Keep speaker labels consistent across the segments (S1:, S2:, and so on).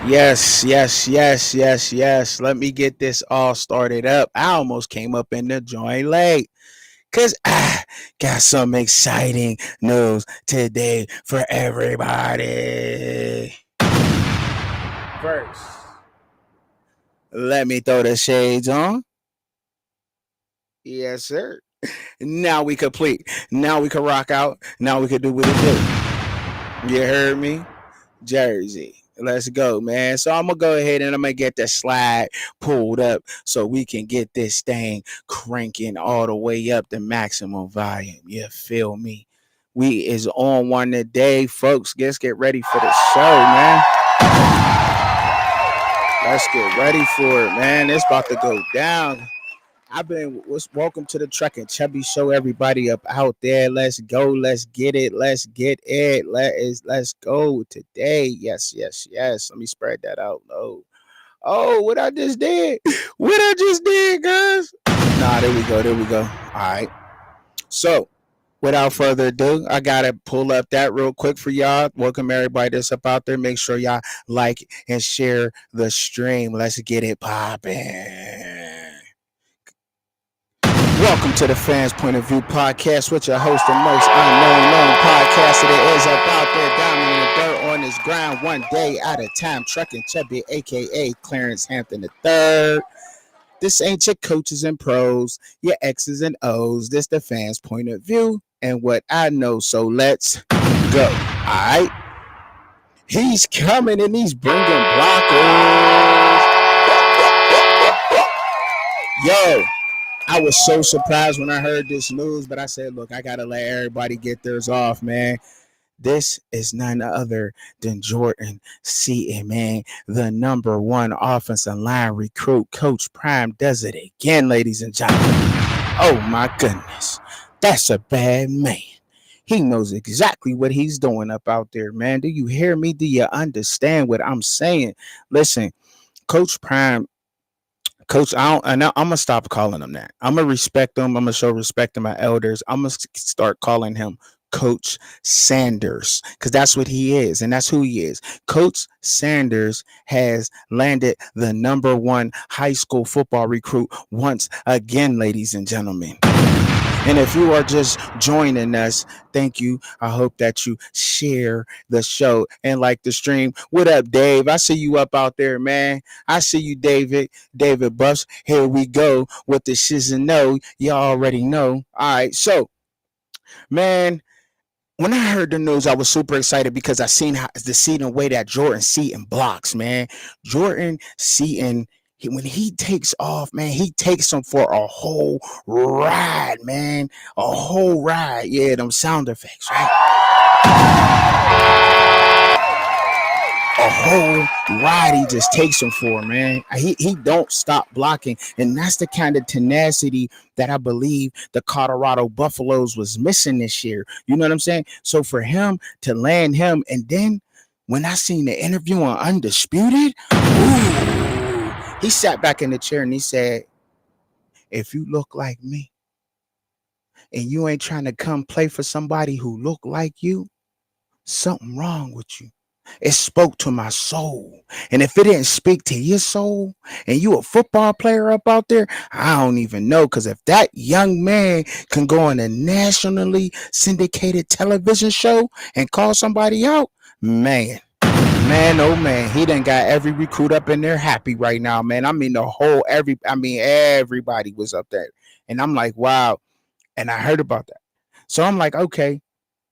S1: Yes, yes, yes, yes, yes. Let me get this all started up. I almost came up in the joint late because I got some exciting news today for everybody. First, let me throw the shades on. Yes, sir. Now we complete. Now we can rock out. Now we can do what it do. You heard me? Jersey. Let's go, man. So I'm gonna go ahead and I'm gonna get the slide pulled up so we can get this thing cranking all the way up to maximum volume. You feel me? We is on one today, folks. Let's get ready for the show, man. Let's get ready for it, man. It's about to go down. Welcome to the Truckin Chubbzy show, everybody up out there. Let's go, let's get it, let's go today. Yes, yes, yes. Let me spread that out low. Oh, what I just did. What I just did, guys. Nah, there we go. All right. So without further ado, I gotta pull up that real quick for y'all. Welcome everybody that's up out there. Make sure y'all like and share the stream. Let's get it popping. Welcome to the Fans Point of View podcast with your host, the most unknown known podcaster that is about there down in the dirt on this grind one day at a time. Truckin Chubbzy, aka Clarence Hampton III. This ain't your coaches and pros, your X's and O's. This the fans' point of view and what I know. So let's go. All right. He's coming and he's bringing blockers. Yo, I was so surprised when I heard this news, but I said, look, I got to let everybody get theirs off, man. This is none other than Jordan Seaton, man. The number one offensive line recruit. Coach Prime does it again, ladies and gentlemen. Oh, my goodness. That's a bad man. He knows exactly what he's doing up out there, man. Do you hear me? Do you understand what I'm saying? Listen, Coach Prime, Coach, I'm gonna stop calling him that. I'm gonna respect him. I'm gonna show respect to my elders. I'm gonna start calling him Coach Sanders because that's what he is, and that's who he is. Coach Sanders has landed the number one high school football recruit once again, ladies and gentlemen. And if you are just joining us, thank you. I hope that you share the show and like the stream. What up, Dave? I see you up out there, man. I see you, David. David Buffs. Here we go with the shiz and no. You already know. All right. So, man, when I heard the news, I was super excited because I seen the way that Jordan Seaton blocks, man. Jordan Seaton, when he takes off, man, he takes them for a whole ride, man. A whole ride. Yeah, them sound effects, right? A whole ride he just takes him for, man. He don't stop blocking, and that's the kind of tenacity that I believe the Colorado Buffaloes was missing this year. You know what I'm saying? So for him to land him, and then when I seen the interview on Undisputed, ooh, he sat back in the chair and he said, "If you look like me, and you ain't trying to come play for somebody who look like you, something wrong with you." It spoke to my soul. And if it didn't speak to your soul and you a football player up out there, I don't even know. Because if that young man can go on a nationally syndicated television show and call somebody out, man, oh man, he done got every recruit up in there happy right now, man. I mean, everybody was up there. And I'm like, wow. And I heard about that. So I'm like, okay,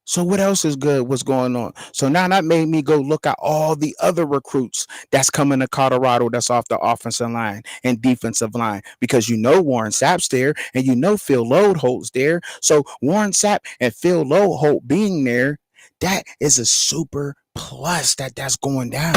S1: so what else is good? What's going on? So now that made me go look at all the other recruits that's coming to Colorado that's off the offensive line and defensive line because you know Warren Sapp's there and you know Phil Lodeholt's there. So Warren Sapp and Phil Lodeholt being there, that is a super plus that's going down.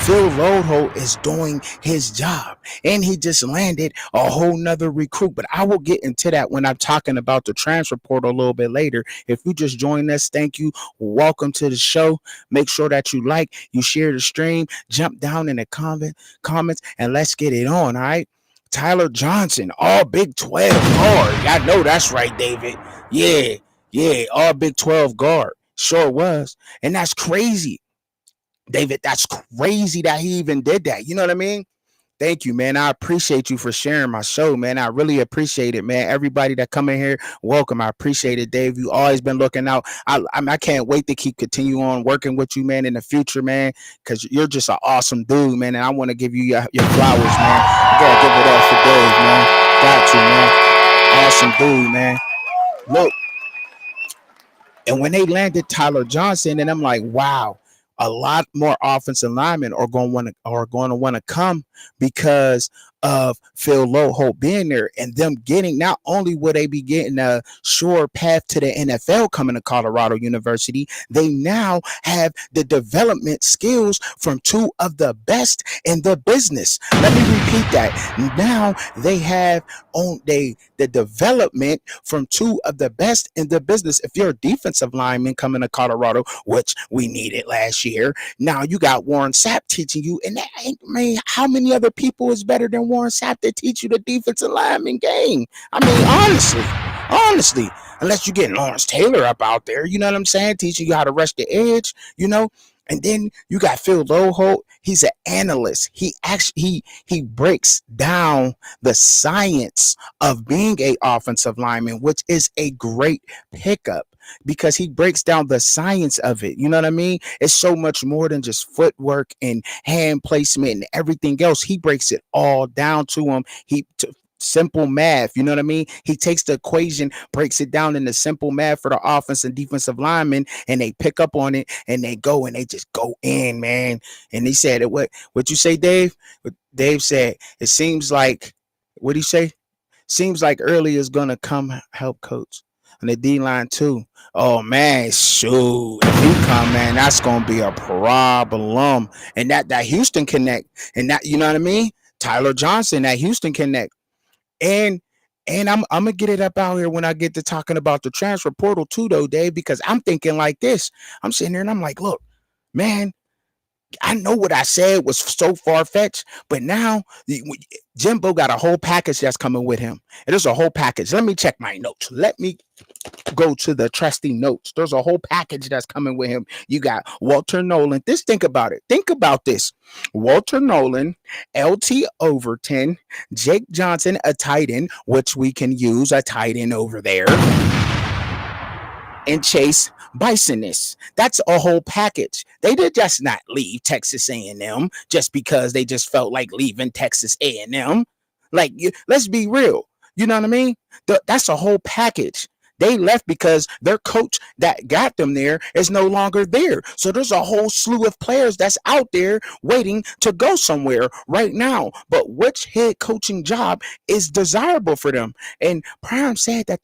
S1: Phil Lodeholt is doing his job, and he just landed a whole nother recruit. But I will get into that when I'm talking about the transfer portal a little bit later. If you just joined us, thank you. Welcome to the show. Make sure that you like, you share the stream, jump down in the comments, and let's get it on, all right? Tyler Johnson, all Big 12 guard. I know that's right, David. Yeah, all Big 12 guard. Sure was. And that's crazy. David, that's crazy that he even did that. You know what I mean? Thank you, man. I appreciate you for sharing my show, man. I really appreciate it, man. Everybody that come in here, welcome. I appreciate it, Dave. You always been looking out. I can't wait to keep continue on working with you, man, in the future, man, because you're just an awesome dude, man. And I want to give you your flowers, man. I gotta give it up for Dave, man. Got you, man. Awesome dude, man. Look, and when they landed Tyler Johnson, and I'm like, wow, a lot more offensive linemen are going to want to come because of Phil Loholt being there and them getting, not only will they be getting a sure path to the NFL coming to Colorado University, they now have the development skills from two of the best in the business. Let me repeat that. Now they have on the development from two of the best in the business. If you're a defensive lineman coming to Colorado, which we needed last year, now you got Warren Sapp teaching you, and that ain't, man, how many other people is better than Warren Sapp to teach you the defensive lineman game? I mean, honestly, unless you get Lawrence Taylor up out there, you know what I'm saying, teaching you how to rush the edge, you know. And then you got Phil Loholt. He's an analyst. He breaks down the science of being a offensive lineman, which is a great pickup because he breaks down the science of it. You know what I mean? It's so much more than just footwork and hand placement and everything else. He breaks it all down to him. Simple math, you know what I mean? He takes the equation, breaks it down into simple math for the offense and defensive linemen, and they pick up on it and they go and they just go in, man. And he said, what you say, Dave? Dave said, it seems like, what do you say? Seems like Early is gonna come help coach on the D line too. Oh man, shoot! If he come, man, that's gonna be a problem. And that Houston connect, and that, you know what I mean? Tyler Johnson, that Houston connect, and I'm gonna get it up out here when I get to talking about the transfer portal too, though, Dave, because I'm thinking like this. I'm sitting there and I'm like, look, man, I know what I said was so far fetched, but now Jimbo got a whole package that's coming with him. And there's a whole package. Let me check my notes. Let me go to the trusty notes. There's a whole package that's coming with him. You got Walter Nolan. Think about it. Think about this. Walter Nolan, LT Overton, Jake Johnson, a tight end, which we can use a tight end over there, and Chase Bisonis. That's a whole package. They did just not leave Texas A&M just because they just felt like leaving Texas A&M. Like, let's be real. You know what I mean? That's a whole package. They left because their coach that got them there is no longer there. So there's a whole slew of players that's out there waiting to go somewhere right now. But which head coaching job is desirable for them? And Prime said that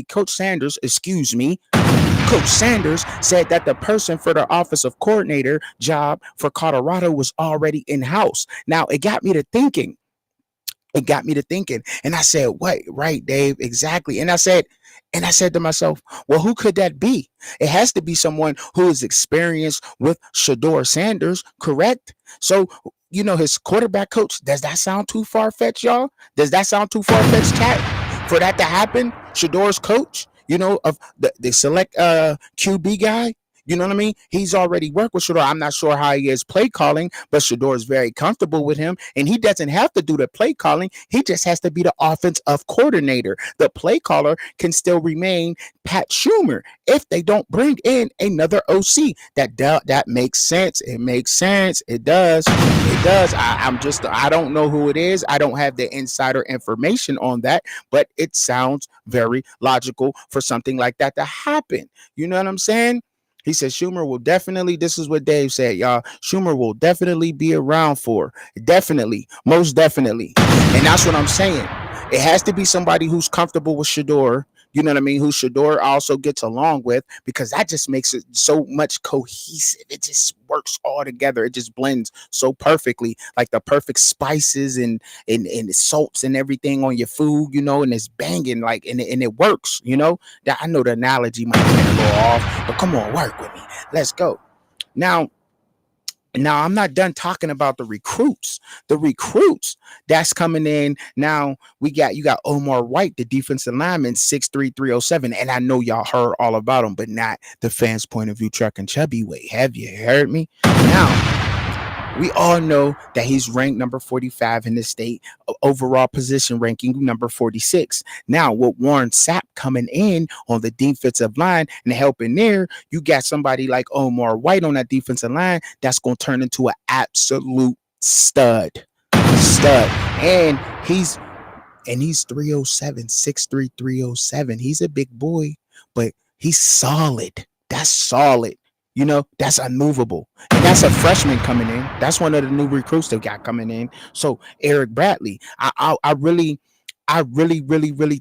S1: Coach Sanders, excuse me, Coach Sanders said that the person for the office of coordinator job for Colorado was already in-house. Now, it got me to thinking. And I said, what? Right, Dave, exactly. And I said to myself, well, who could that be? It has to be someone who is experienced with Shedeur Sanders, correct? So, you know, his quarterback coach, does that sound too far-fetched, y'all? Does that sound too far-fetched, chat, for that to happen? Shedeur's coach, you know, of the select QB guy. You know what I mean? He's already worked with Shedeur. I'm not sure how he is play calling, but Shedeur is very comfortable with him, and he doesn't have to do the play calling. He just has to be the offensive coordinator. The play caller can still remain Pat Schumer if they don't bring in another OC. That makes sense. It makes sense. It does. It does. I don't know who it is. I don't have the insider information on that, but it sounds very logical for something like that to happen. You know what I'm saying? He said Schumer will definitely, this is what Dave said, y'all. Schumer will definitely be around for. Definitely. Most definitely. And that's what I'm saying. It has to be somebody who's comfortable with Shedeur. You know what I mean? Who Shedeur also gets along with, because that just makes it so much cohesive. It just works all together. It just blends so perfectly, like the perfect spices and salts and everything on your food, you know, and it's banging, like, and it works, you know. That, I know the analogy might be a little off, but come on, work with me. Let's go. Now, Now I'm not done talking about the recruits. The recruits that's coming in now. You got Omar White, the defensive lineman, 6'3", 307, and I know y'all heard all about him, but not the fans' point of view. Truckin Chubbzy. Wait, have you heard me? Now we all know that he's ranked number 45 in the state overall position ranking, number 46. Now, with Warren Sapp coming in on the defensive line and helping there, you got somebody like Omar White on that defensive line that's going to turn into an absolute stud. Stud. And he's 307, 6'3", 307. He's a big boy, but he's solid. That's solid. That's unmovable. And that's a freshman coming in. That's one of the new recruits they got coming in. So Eric Bradley, I really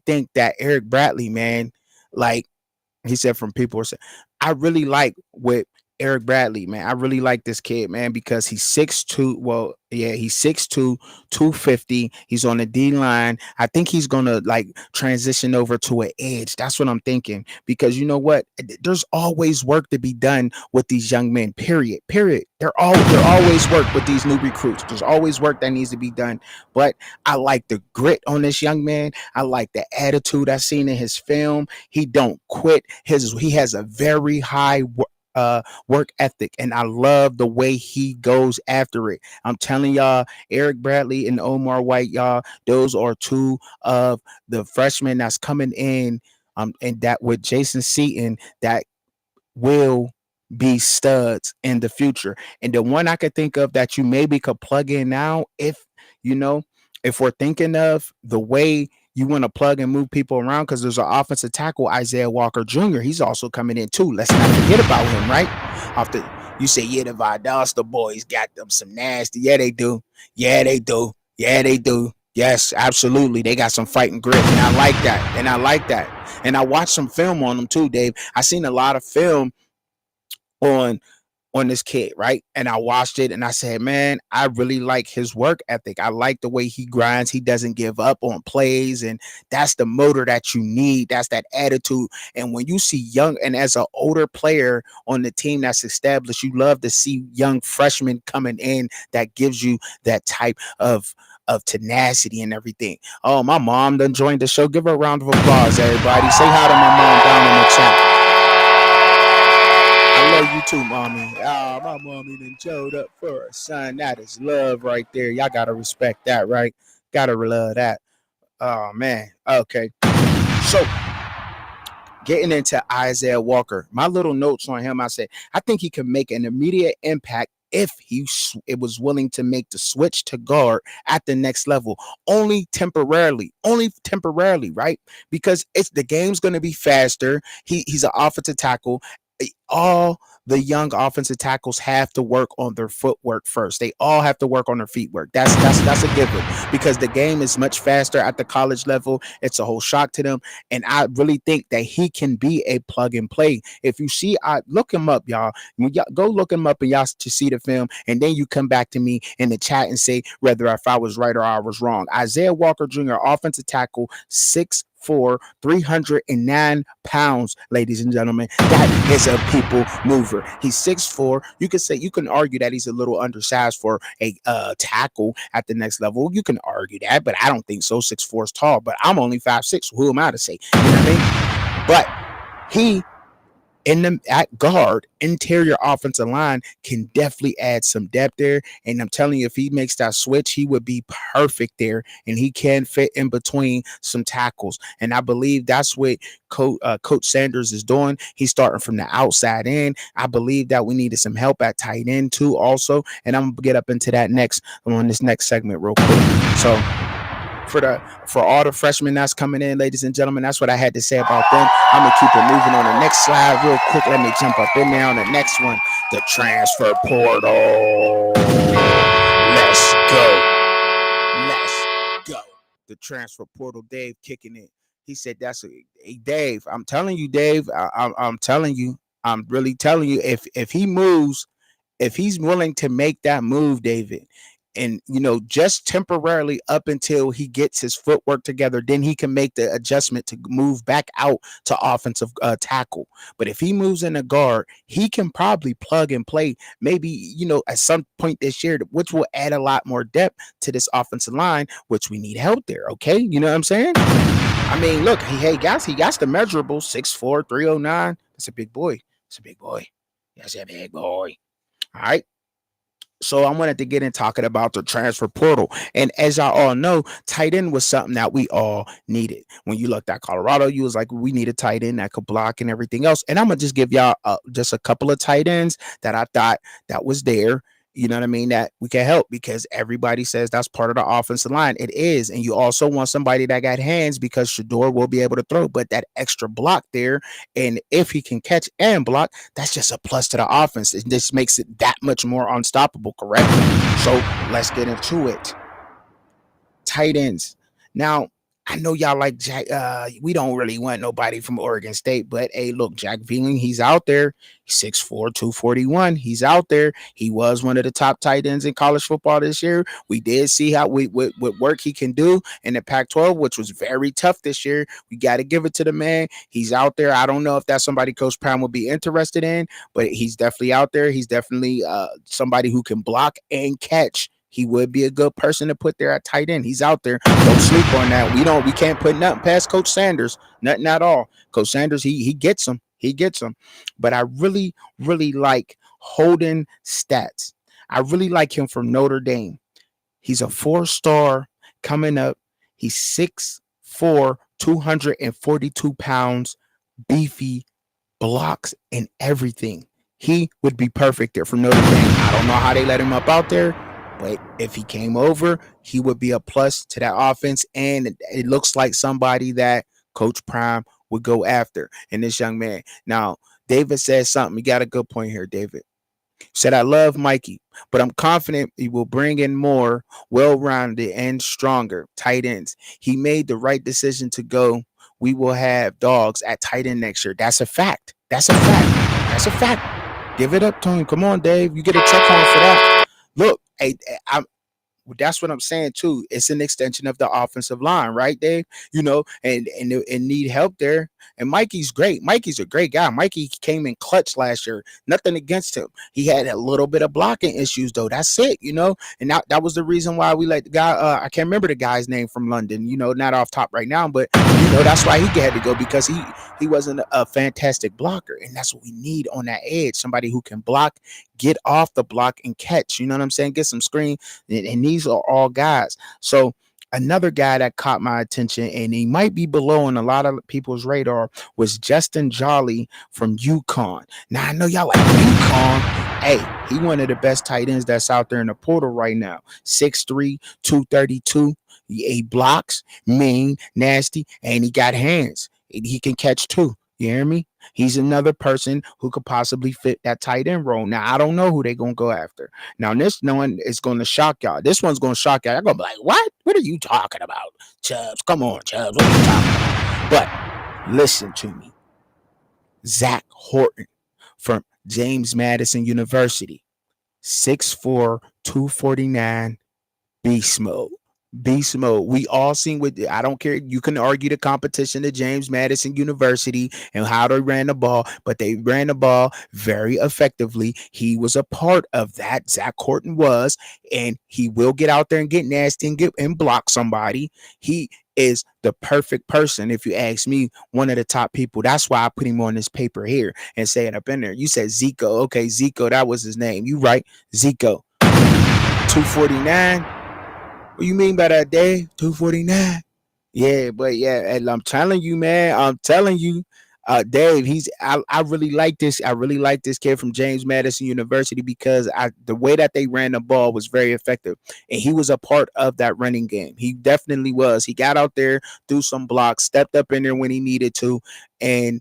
S1: think that Eric Bradley, man, like he said from people, I really like what Eric Bradley, man. I really like this kid, man, because he's 6'2". Well, yeah, he's 6'2", 250. He's on the D line. I think he's gonna like transition over to an edge. That's what I'm thinking. Because you know what? There's always work to be done with these young men. Period. Period. There always work with these new recruits. There's always work that needs to be done. But I like the grit on this young man. I like the attitude I've seen in his film. He don't quit. He has a very high work ethic, and I love the way he goes after it. I'm telling y'all, Eric Bradley and Omar White, y'all, those are two of the freshmen that's coming in, and that with Jason Seaton that will be studs in the future. And the one I could think of that you maybe could plug in now, you know, if we're thinking of the way you want to plug and move people around, because there's an offensive tackle, Isaiah Walker Jr. He's also coming in too. Let's not forget about him, right? After you say, yeah, the Valdosta boys got them some nasty. Yeah, they do. Yeah, they do. Yeah, they do. Yes, absolutely. They got some fighting grit, and I like that. And I like that. And I watched some film on them too, Dave. I seen a lot of film on this kid, right? And I watched it and I said, man, I really like his work ethic. I like the way he grinds. He doesn't give up on plays. And that's the motor that you need. That's that attitude. And when you see young, and as an older player on the team that's established, you love to see young freshmen coming in that gives you that type of tenacity and everything. Oh, my mom done joined the show. Give her a round of applause, everybody. Say hi to my mom down in the chat. I love you too, mommy. My mommy done showed up for her son. That is love right there. Y'all gotta respect that, right? Gotta love that. Oh man. Okay. So getting into Isaiah Walker, my little notes on him, I said, I think he can make an immediate impact if it was willing to make the switch to guard at the next level, only temporarily, right? Because it's the game's going to be faster. He's an offensive tackle. All the young offensive tackles have to work on their footwork first. They all have to work on their feet work. That's a given, because the game is much faster at the college level. It's a whole shock to them, and I really think that he can be a plug and play. If you see, I look him up, y'all. Y'all go look him up and y'all to see the film, and then you come back to me in the chat and say whether if I was right or I was wrong. Isaiah Walker Jr., offensive tackle, 6'4", 309 pounds, ladies and gentlemen. That is a people mover. He's 6'4". You can argue that he's a little undersized for a tackle at the next level. You can argue that, but I don't think so. 6'4" is tall, but I'm only 5'6". Who am I to say? You know what I mean? But he at guard, interior offensive line can definitely add some depth there. And I'm telling you, if he makes that switch, he would be perfect there, and he can fit in between some tackles. And I believe that's what Coach Sanders is doing. He's starting from the outside in. I believe that we needed some help at tight end too, also. And I'm gonna get up into that next on this next segment real quick. So for all the freshmen that's coming in, ladies and gentlemen, that's what I had to say about them. I'm gonna keep it moving on the next slide real quick. Let me jump up in there on the next one. The transfer portal. Let's go. Let's go. The transfer portal. Dave kicking it. He said, hey, Dave. I'm telling you, Dave. I'm telling you. I'm really telling you. If he moves, if he's willing to make that move, David, and just temporarily up until he gets his footwork together, then he can make the adjustment to move back out to offensive tackle. But if he moves in a guard, he can probably plug and play maybe at some point this year, which will add a lot more depth to this offensive line, which we need help there. Okay, you know what I'm saying? I mean, look, he got the measurable 6'4", 309. That's a big boy. That's a big boy. That's a big boy. All right. So I wanted to get in talking about the transfer portal. And as y'all all know, tight end was something that we all needed. When you looked at Colorado, you was like, we need a tight end that could block and everything else. And I'm going to just give y'all just a couple of tight ends that I thought that was there. You know what I mean? That we can help because everybody says that's part of the offensive line. It is. And you also want somebody that got hands because Shador will be able to throw. But that extra block there, and if he can catch and block, that's just a plus to the offense. It just makes it that much more unstoppable, correct? So let's get into it. Tight ends. Now, I know y'all like Jack. We don't really want nobody from Oregon State, but hey, look, Jack Veling, he's out there. He's 6'4", 241. He's out there. He was one of the top tight ends in college football this year. We did see how what work he can do in the Pac-12, which was very tough this year. We got to give it to the man. He's out there. I don't know if that's somebody Coach Prime would be interested in, but he's definitely out there. He's definitely somebody who can block and catch. He would be a good person to put there at tight end. He's out there. Don't sleep on that. We can't put nothing past Coach Sanders. Nothing at all. Coach Sanders, he gets them. He gets them. But I really, really like Holden Stats. I really like him from Notre Dame. He's a 4-star coming up. He's 6'4", 242 pounds, beefy, blocks and everything. He would be perfect there for Notre Dame. I don't know how they let him up out there. But if he came over, he would be a plus to that offense. And it looks like somebody that Coach Prime would go after in this young man. Now, David says something. You got a good point here, David. Said, I love Mikey, but I'm confident he will bring in more well-rounded and stronger tight ends. He made the right decision to go. We will have dogs at tight end next year. That's a fact. That's a fact. That's a fact. Give it up to him. Come on, Dave. You get a check on for that. Look, hey, that's what I'm saying too. It's an extension of the offensive line, right, Dave? And need help there. And Mikey's great. Mikey's a great guy. Mikey came in clutch last year. Nothing against him. He had a little bit of blocking issues though. That's it, And that was the reason why we let the guy. I can't remember the guy's name from London. Not off top right now, but that's why he had to go because he wasn't a fantastic blocker, and that's what we need on that edge. Somebody who can block, get off the block, and catch. You know what I'm saying? Get some screen, and these are all guys. So another guy that caught my attention, and he might be below on a lot of people's radar, was Justin Jolly from UConn. Now, I know y'all like UConn. Hey, he one of the best tight ends that's out there in the portal right now. 6'3", 232. He blocks, mean, nasty, and he got hands. He can catch too. You hear me? He's another person who could possibly fit that tight end role. Now, I don't know who they're going to go after. Now, this one is going to shock y'all. This one's going to shock y'all. You're going to be like, what? What are you talking about? Chubbs, come on, Chubbs. What are you talking about? But listen to me. Zach Horton from James Madison University. 6'4", 249, beast mode. Beast mode. We all seen what I don't care. You can argue the competition at James Madison University and how they ran the ball, but they ran the ball very effectively. He was a part of that. Zach Horton was, and he will get out there and get nasty and block somebody. He is the perfect person, if you ask me, one of the top people. That's why I put him on this paper here and say it up in there. You said Zico. Okay, Zico, that was his name. You right, Zico. 249. What you mean by that, Dave? 249? Yeah, but yeah, and I'm telling you, man. I'm telling you, Dave. I really like this. I really like this kid from James Madison University because the way that they ran the ball was very effective, and he was a part of that running game. He definitely was. He got out there, threw some blocks, stepped up in there when he needed to, and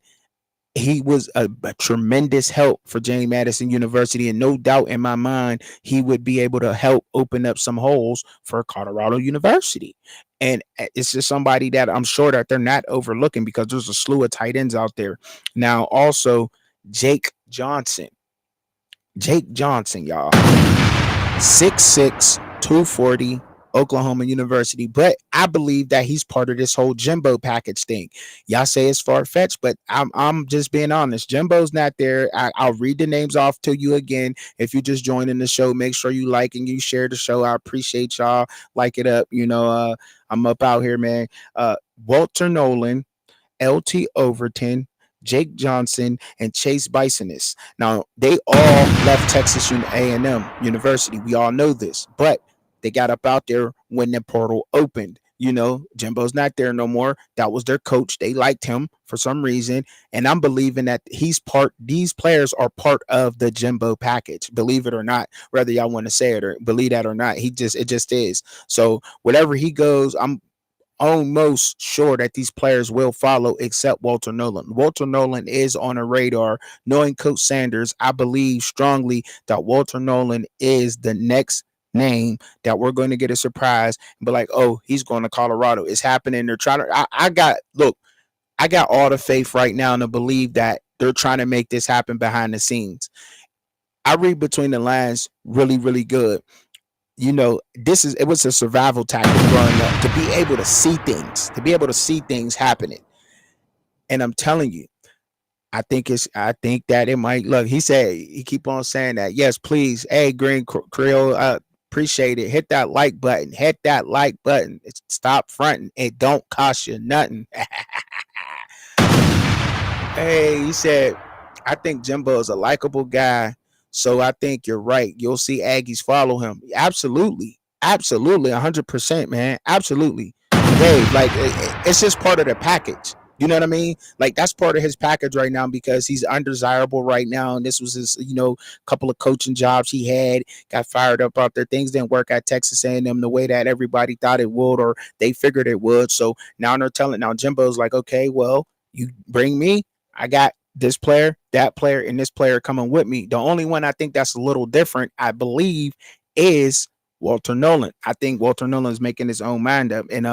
S1: he was a tremendous help for James Madison University, and no doubt in my mind, he would be able to help open up some holes for Colorado University. And it's just somebody that I'm sure that they're not overlooking because there's a slew of tight ends out there. Now, also, Jake Johnson. Jake Johnson, y'all. 6'6", 240, Oklahoma University. But I believe that he's part of this whole Jimbo package thing. Y'all say it's far fetched, but I'm just being honest. Jimbo's not there. I'll read the names off to you again. If you just joining the show, make sure you like and you share the show. I appreciate y'all. Like it up. I'm up out here, man. Walter Nolan, LT Overton, Jake Johnson, and Chase Bisonis. Now, they all left Texas A&M University. We all know this, but they got up out there when the portal opened. Jimbo's not there no more. That was their coach. They liked him for some reason. And I'm believing that these players are part of the Jimbo package. Believe it or not, whether y'all want to say it or believe that or not, it just is. So wherever he goes, I'm almost sure that these players will follow except Walter Nolan. Walter Nolan is on a radar. Knowing Coach Sanders, I believe strongly that Walter Nolan is the next name that we're going to get a surprise and be like, oh, he's going to Colorado. It's happening. They're trying to, I got all the faith right now to believe that they're trying to make this happen behind the scenes. I read between the lines really, really good. It was a survival tactic growing up to be able to see things happening. And I'm telling you, I think that it might look. He keep on saying that. Yes, please. Hey, Green Creole, appreciate it. Hit that like button. Stop fronting. It don't cost you nothing. Hey, he said, I think Jimbo is a likable guy. So I think you're right. You'll see Aggies follow him. Absolutely. 100%, man. Absolutely. Dave, it's just part of the package. You know what I mean? Like, that's part of his package right now because he's undesirable right now. And this was his, couple of coaching jobs he had, got fired up out there. Things didn't work at Texas A&M the way that everybody thought it would or they figured it would. So now Jimbo's like, okay, well, you bring me. I got this player, that player, and this player coming with me. The only one I think that's a little different, I believe, is Walter Nolan. I think Walter Nolan is making his own mind up. And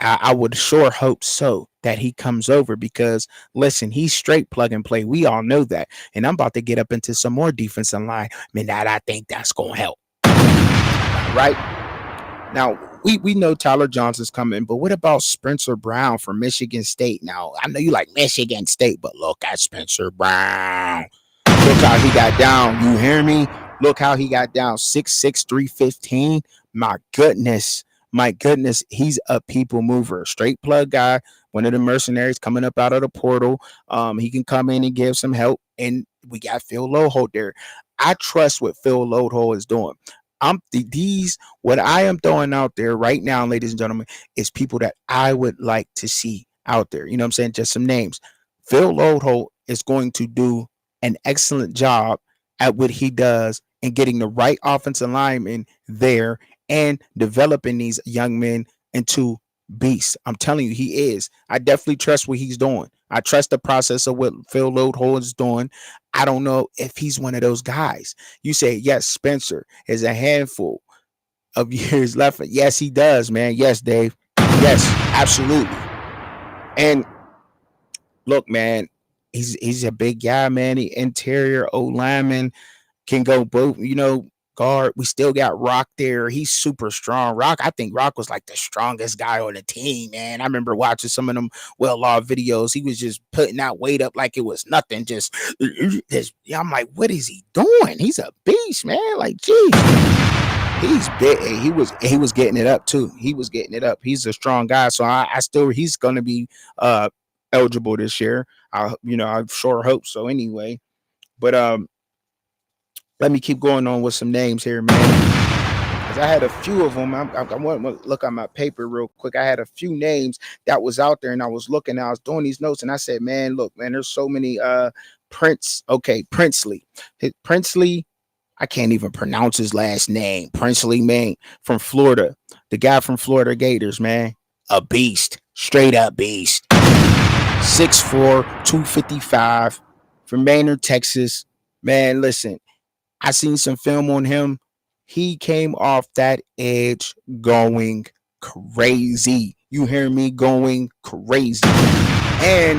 S1: I would sure hope so that he comes over because, listen, he's straight plug and play. We all know that. And I'm about to get up into some more defensive line. I think that's going to help. Right? Now, we know Tyler Johnson's coming, but what about Spencer Brown from Michigan State? Now, I know you like Michigan State, but look at Spencer Brown. Look how he got down. You hear me? Look how he got down. 6'6", 315. My goodness, he's a people mover. Straight plug guy, one of the mercenaries coming up out of the portal. He can come in and give some help. And we got Phil Lodeholt there. I trust what Phil Lodeholt is doing. What I am throwing out there right now, ladies and gentlemen, is people that I would like to see out there. You know what I'm saying? Just some names. Phil Lodeholt is going to do an excellent job at what he does and getting the right offensive linemen there and developing these young men into beasts. I'm telling you, he is. I definitely trust what he's doing. I trust the process of what Phil Lodeholt is doing. I don't know if he's one of those guys. You say, yes, Spencer is a handful of years left. Yes, he does, man. Yes, Dave. Yes, absolutely. And look, man, he's a big guy, man. The interior O lineman can go both, guard. We still got Rock there. He's super strong. I think Rock was like the strongest guy on the team, man. I remember watching some of them well-law videos. He was just putting that weight up like it was nothing. Just I'm like, what is he doing? He's a beast, man. Like, geez. He's big. He was getting it up too. He was getting it up. He's a strong guy. So he's gonna be eligible this year. I sure hope so anyway. But let me keep going on with some names here, man. Because I had a few of them. I want to look at my paper real quick. I had a few names that was out there, and I was doing these notes, and I said, man, look, man, there's so many Princely. Princely, I can't even pronounce his last name. Princely, man, from Florida. The guy from Florida Gators, man. A beast. Straight up beast. 6'4", 255 from Maynard, Texas. Man, listen. I seen some film on him. He came off that edge going crazy. You hear me? Going crazy. And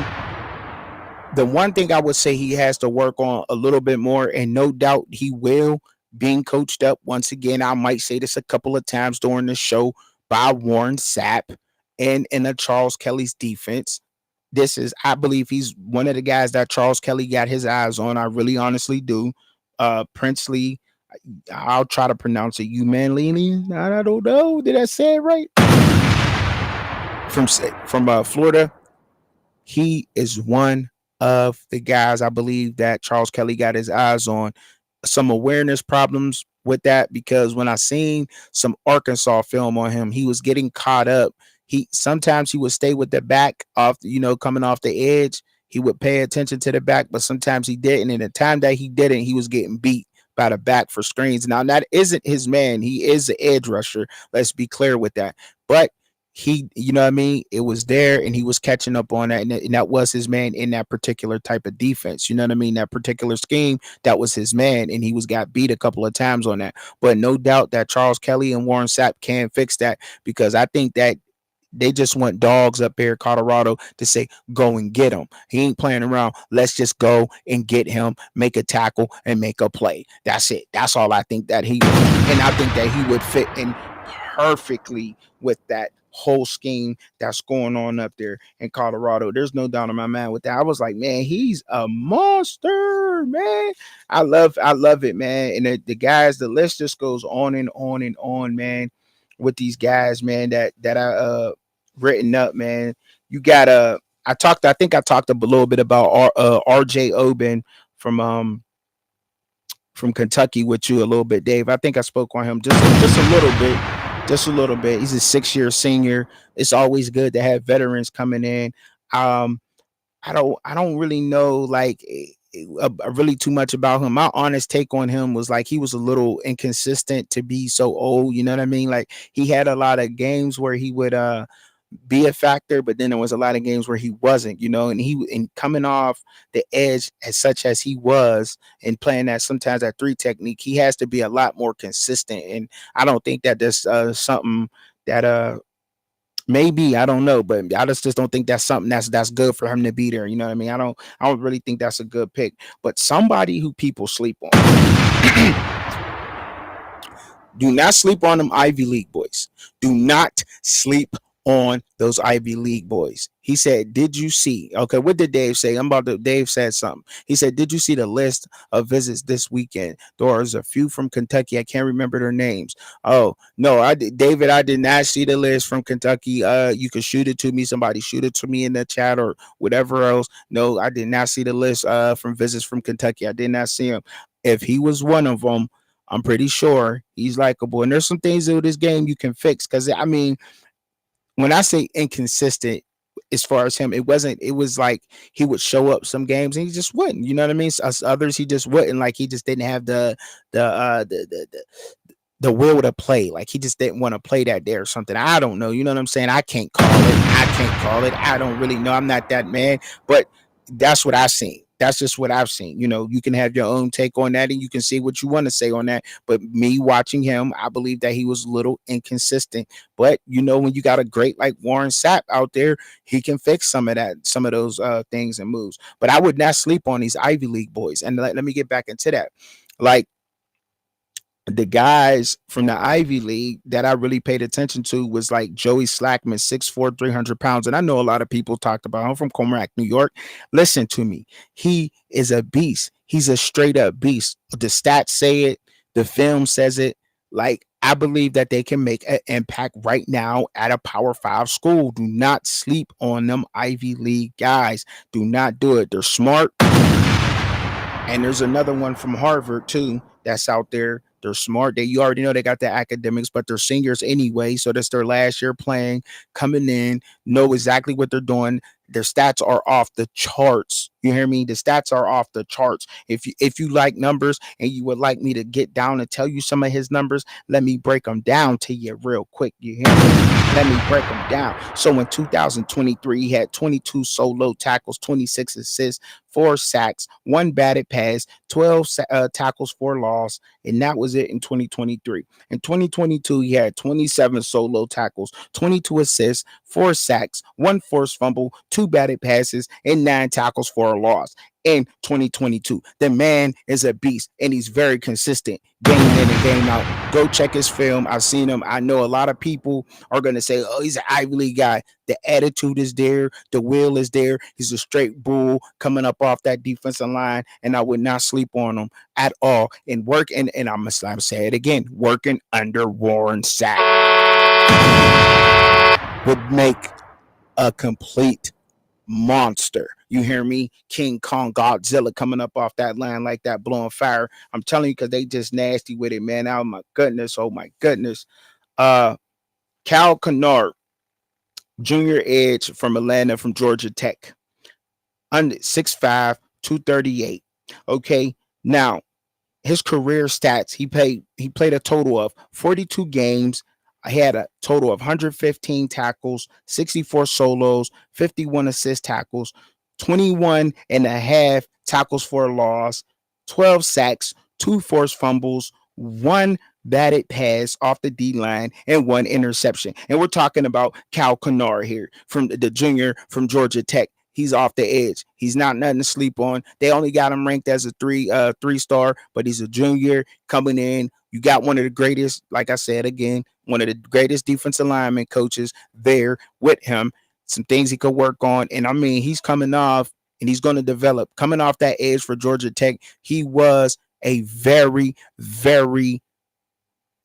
S1: the one thing I would say he has to work on a little bit more, and no doubt he will, being coached up once again. I might say this a couple of times during the show by Warren Sapp and in a Charles Kelly's defense. This is, I believe, he's one of the guys that Charles Kelly got his eyes on. I really honestly do. Princely, I'll try to pronounce it. You Manlini, I don't know. Did I say it right? From Florida. He is one of the guys I believe that Charles Kelly got his eyes on. Some awareness problems with that, because when I seen some Arkansas film on him, he was getting caught up. He sometimes he would stay with the back off, coming off the edge. He would pay attention to the back, but sometimes he didn't. And the time that he didn't, he was getting beat by the back for screens. Now that isn't his man. He is an edge rusher. Let's be clear with that. But he, what I mean, it was there, and he was catching up on that, and that was his man in that particular type of defense. You know what I mean? That particular scheme, that was his man, and he was got beat a couple of times on that. But no doubt that Charles Kelly and Warren Sapp can fix that, because I think that they just want dogs up here in Colorado to say, go and get him. He ain't playing around. Let's just go and get him, make a tackle, and make a play. That's it. That's all I think that he would. And I think that he would fit in perfectly with that whole scheme that's going on up there in Colorado. There's no doubt in my mind with that. I was like, man, he's a monster, man. I love it, man. And the guys, the list just goes on and on and on, man, with these guys, man, that I written up, man. You got I think I talked a little bit about RJ Oben from Kentucky with you a little bit, Dave. I think I spoke on him just a little bit. Just a little bit. He's a 6-year senior. It's always good to have veterans coming in. I don't really know really too much about him. My honest take on him was like he was a little inconsistent to be so old. You know what I mean? Like he had a lot of games where he would be a factor, but then there was a lot of games where he wasn't, and coming off the edge as such as he was and playing that sometimes that 3 technique, he has to be a lot more consistent. And I don't think that there's something that maybe, I don't know, but I just don't think that's something that's good for him to be there. You know what I mean? I don't really think that's a good pick. But somebody who people sleep on. Do not sleep on them Ivy League boys. Do not sleep on those Ivy League boys. He said, did you see? Okay, what did Dave say? Dave said something. He said, did you see the list of visits this weekend? There was a few from Kentucky. I can't remember their names. Oh, no, David, I did not see the list from Kentucky. You could shoot it to me. Somebody shoot it to me in the chat or whatever else. No, I did not see the list from visits from Kentucky. I did not see him. If he was one of them, I'm pretty sure he's likable. And there's some things with this game you can fix. Because, I mean, when I say inconsistent, as far as him, it was like he would show up some games and he just wouldn't. You know what I mean? Others, he just wouldn't. Like he just didn't have the will to play. Like he just didn't want to play that day or something. I don't know. You know what I'm saying? I can't call it. I don't really know. I'm not that man. But that's what I've seen. That's just what I've seen. You can have your own take on that and you can see what you want to say on that. But me watching him, I believe that he was a little inconsistent. But when you got a great like Warren Sapp out there, he can fix some of those things and moves. But I would not sleep on these Ivy League boys. And let me get back into that. Like, the guys from the Ivy League that I really paid attention to was like Joey Slackman, 6'4", 300 pounds. And I know a lot of people talked about him from Comarack, New York. Listen to me. He is a beast. He's a straight up beast. The stats say it. The film says it. Like, I believe that they can make an impact right now at a Power 5 school. Do not sleep on them Ivy League guys. Do not do it. They're smart. And there's another one from Harvard, too, that's out there. They're smart. You already know they got the academics, but they're seniors anyway. So that's their last year playing, coming in, know exactly what they're doing. Their stats are off the charts. You hear me? The stats are off the charts. If you like numbers and you would like me to get down and tell you some of his numbers, let me break them down to you real quick. You hear me? Let me break them down. So in 2023, he had 22 solo tackles, 26 assists, 4 sacks, 1 batted pass, 12 tackles for loss, and that was it in 2023. In 2022, he had 27 solo tackles, 22 assists, 4 sacks, 1 forced fumble, 2 batted passes, and 9 tackles for for a loss in 2022. The man is a beast, and he's very consistent game in and game out. Go check his film. I've seen him. I know a lot of people are going to say, oh, he's an Ivy League guy. The attitude is there. The will is there. He's a straight bull coming up off that defensive line, and I would not sleep on him at all. And and I'm going to say it again, working under Warren Sapp would make a complete monster. You hear me? King Kong Godzilla coming up off that line like that, blowing fire. I'm telling you, because they just nasty with it, man. Oh my goodness. Oh my goodness. Cal Kennard, junior edge from Atlanta, from Georgia Tech. Under 6'5", 238. Okay. Now, his career stats, he played a total of 42 games. I had a total of 115 tackles, 64 solos, 51 assist tackles, 21 and a half tackles for a loss, 12 sacks, 2 forced fumbles, 1 batted pass off the D line, and 1 interception. And we're talking about Cal Kennard here, from the junior from Georgia Tech. He's off the edge. He's not nothing to sleep on. They only got him ranked as a three-star, but he's a junior coming in. You got one of the greatest, like I said again, one of the greatest defensive lineman coaches there with him. Some things he could work on. And I mean, he's coming off and he's going to develop. Coming off that edge for Georgia Tech, he was a very, very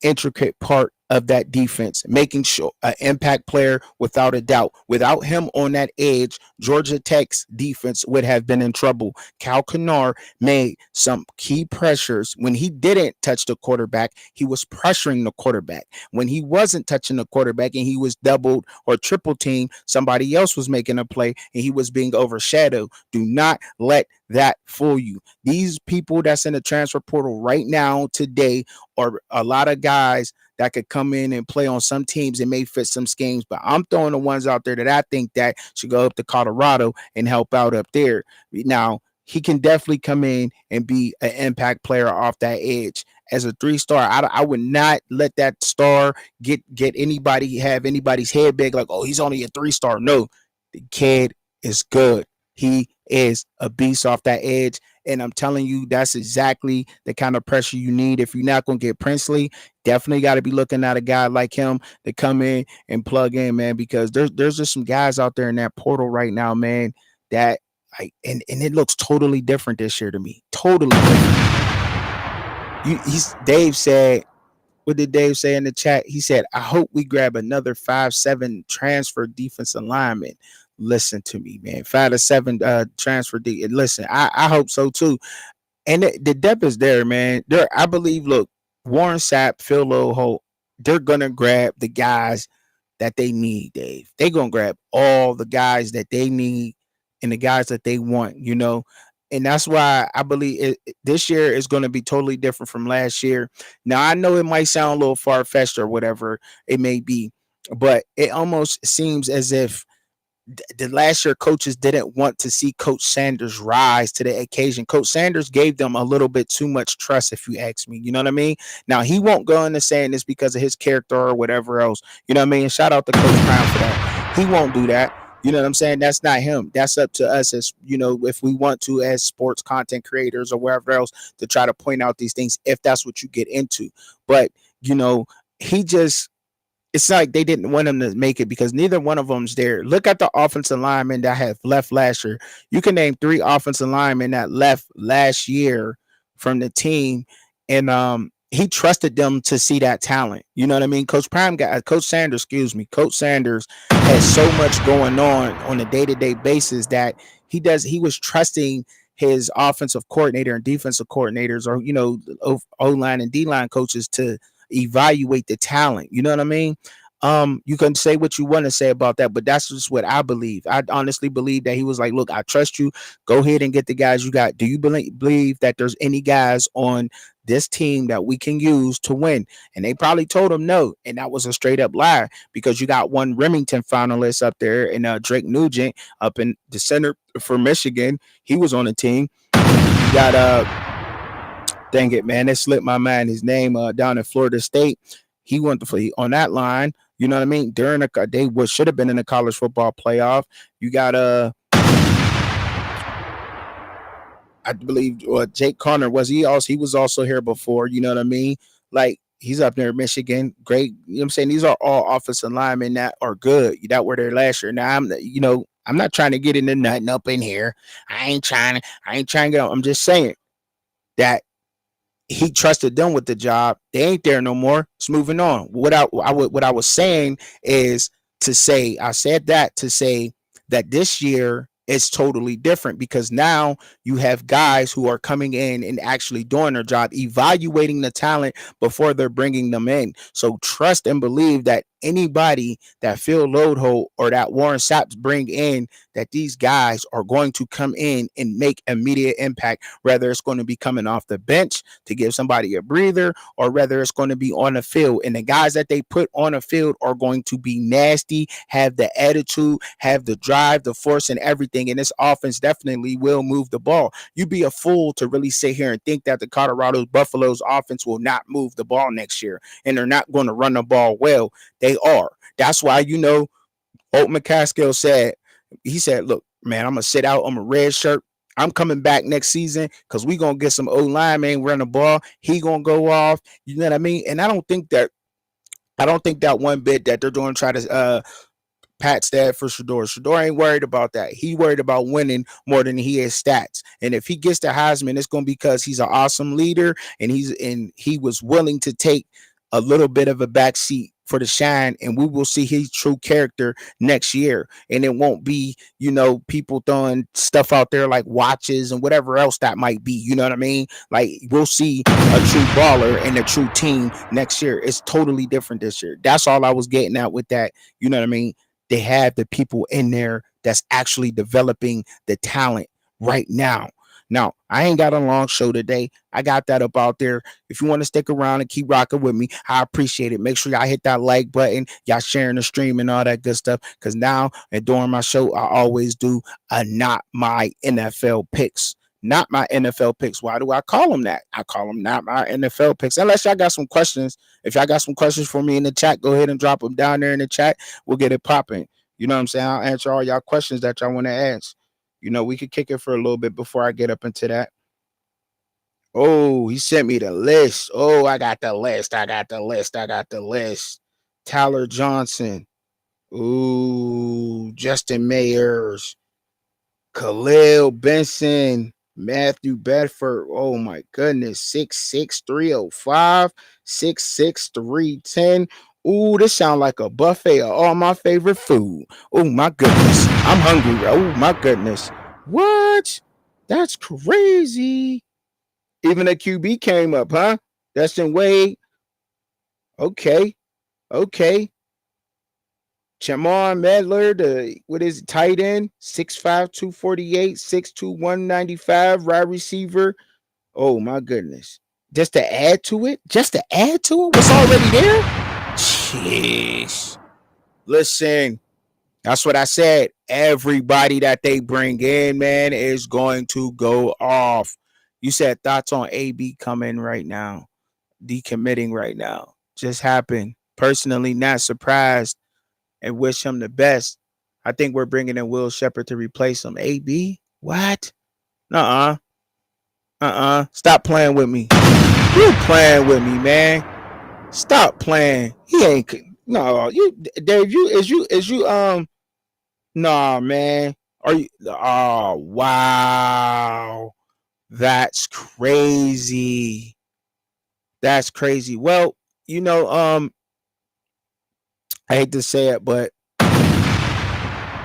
S1: intricate part of that defense, making sure an impact player without a doubt. Without him on that edge, Georgia Tech's defense would have been in trouble. Cal Kennard made some key pressures. When he didn't touch the quarterback, he was pressuring the quarterback. When he wasn't touching the quarterback and he was doubled or triple teamed, somebody else was making a play and he was being overshadowed. Do not let that fool you. These people that's in the transfer portal right now today are a lot of guys that could come in and play on some teams and may fit some schemes, but I'm throwing the ones out there that I think that should go up to Colorado and help out up there. Now, he can definitely come in and be an impact player off that edge. As a 3-star, I would not let that star get anybody, have anybody's head big like, oh, he's only a 3-star. No, the kid is good. He is a beast off that edge. And I'm telling you, that's exactly the kind of pressure you need. If you're not going to get Princely, definitely got to be looking at a guy like him to come in and plug in, man, because there's just some guys out there in that portal right now, man, that and it looks totally different this year to me. Totally different. Dave said, what did Dave say in the chat? He said, I hope we grab another 5'7" transfer defensive lineman. Listen to me, man. 5'7" transfer D. Listen, I hope so too. And the depth is there, man. I believe, look, Warren Sapp, Phil Loho, they're gonna grab the guys that they need, Dave. They're gonna grab all the guys that they need and the guys that they want, you know. And that's why I believe this year is going to be totally different from last year. Now, I know it might sound a little far-fetched or whatever it may be, but it almost seems as if the last year coaches didn't want to see Coach Sanders rise to the occasion. Coach Sanders gave them a little bit too much trust, if you ask me. You know what I mean? Now, he won't go into saying this because of his character or whatever else. You know what I mean? Shout out to Coach Brown for that. He won't do that. You know what I'm saying? That's not him. That's up to us as, you know, if we want to, as sports content creators or wherever else, to try to point out these things if that's what you get into. But, you know, it's like they didn't want him to make it because neither one of them's there. Look at the offensive linemen that have left last year. You can name 3 offensive linemen that left last year from the team, and he trusted them to see that talent. You know what I mean? Coach Sanders has so much going on a day-to-day basis that he was trusting his offensive coordinator and defensive coordinators, or, you know, O-line and D-line coaches to evaluate the talent. You know what I mean? You can say what you want to say about that, but that's just what I believe. I honestly believe that he was like, look, I trust you. Go ahead and get the guys you got. Do you believe that there's any guys on this team that we can use to win? And they probably told him no. And that was a straight up lie, because you got one Remington finalist up there, and Drake Nugent up in the center for Michigan. He was on the team. You got dang it, man, it slipped my mind. His name down in Florida State. He went on that line. You know what I mean? They should have been in the college football playoff. You got I believe Jake Connor he was also here before, you know what I mean? Like he's up there in Michigan. Great. You know what I'm saying? These are all offensive linemen that are good. That were there last year. Now I'm not trying to get into nothing up in here. I ain't trying to get. I'm just saying that he trusted them with the job. They ain't there no more. It's moving on. What I was saying is to say I said that to say that this year is totally different because now you have guys who are coming in and actually doing their job, evaluating the talent before they're bringing them in. So trust and believe that anybody that Phil Lodeho or that Warren Sapp bring in, that these guys are going to come in and make immediate impact, whether it's going to be coming off the bench to give somebody a breather or whether it's going to be on the field. And the guys that they put on the field are going to be nasty, have the attitude, have the drive, the force, and everything. And this offense definitely will move the ball. You'd be a fool to really sit here and think that the Colorado Buffaloes offense will not move the ball next year and they're not going to run the ball well. They are. That's why, Holt McCaskill said, look, man, I'm going to sit out. I'm a red shirt. I'm coming back next season because we going to get some O-lineman run the ball. He going to go off. You know what I mean? And I don't think that one bit that they're doing try to Pat Stafford, Shador. Shador ain't worried about that. He worried about winning more than he is stats. And if he gets the Heisman, it's going to be because he's an awesome leader and he was willing to take a little bit of a backseat for the shine, and we will see his true character next year. And it won't be, people throwing stuff out there like watches and whatever else that might be. You know what I mean? Like we'll see a true baller and a true team next year. It's totally different this year. That's all I was getting at with that. You know what I mean? They have the people in there that's actually developing the talent right now. Now, I ain't got a long show today. I got that up out there. If you want to stick around and keep rocking with me, I appreciate it. Make sure y'all hit that like button, y'all sharing the stream and all that good stuff. Because now and during my show, I always do a Not My NFL Picks. Not My NFL Picks. Why do I call them that? I call them Not My NFL Picks. Unless y'all got some questions. If y'all got some questions for me in the chat, go ahead and drop them down there in the chat. We'll get it popping. You know what I'm saying? I'll answer all y'all questions that y'all want to ask. We could kick it for a little bit before I get up into that. Oh, he sent me the list. Oh, I got the list. Tyler Johnson. Ooh, Justin Mayers. Khalil Benson. Matthew Bedford. Oh, my goodness. 66305. 66310. Ooh, this sounds like a buffet of all my favorite food. Oh, my goodness. I'm hungry. Oh, my goodness. What? That's crazy. Even a QB came up, huh? Dustin Wade. Okay. Chamar Medler, what is it, tight end? 6'5", 248, 6'2", 195, wide receiver. Oh, my goodness. Just to add to it? What's already there? Jeez. Listen, that's what I said. Everybody that they bring in, man, is going to go off. You said thoughts on AB coming right now, decommitting right now. Just happened. Personally, not surprised and wish him the best. I think we're bringing in Will Shepherd to replace him. AB? What? Stop playing with me. You playing with me, man. Stop playing. He ain't. No, Dave, nah, man. Are you? Oh, wow. That's crazy. Well, I hate to say it, but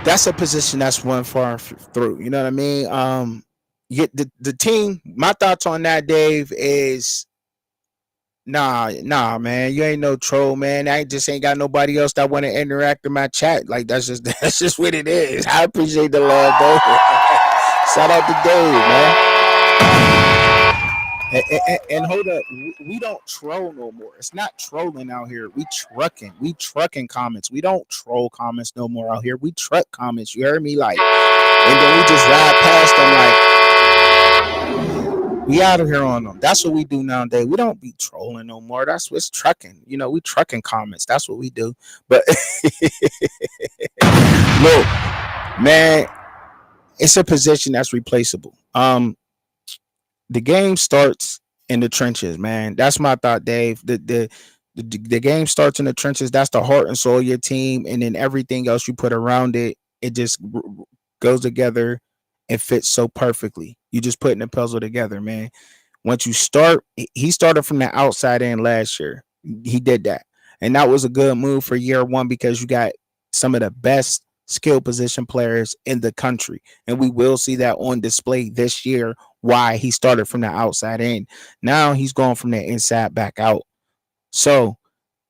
S1: that's a position that's one far through. You know what I mean? The team. My thoughts on that, Dave, is nah, man. You ain't no troll, man. I just ain't got nobody else that want to interact in my chat. Like that's just what it is. I appreciate the love, though. Shout out to Dave, man. And hold up, we don't troll no more. It's not trolling out here. We trucking comments. We don't troll comments no more out here. We truck comments. You heard me, like, and then we just ride past them like we out of here on them. That's what we do nowadays. We don't be trolling no more. That's what's trucking. We trucking comments. That's what we do. But look, man, it's a position that's replaceable. The game starts in the trenches, man. That's my thought, Dave. The game starts in the trenches. That's the heart and soul of your team, and then everything else you put around it, it just goes together and fits so perfectly. You just putting the puzzle together, man. Once you start, he started from the outside in last year. He did that. And that was a good move for year one because you got some of the best skill position players in the country. And we will see that on display this year why he started from the outside in. Now he's going from the inside back out. So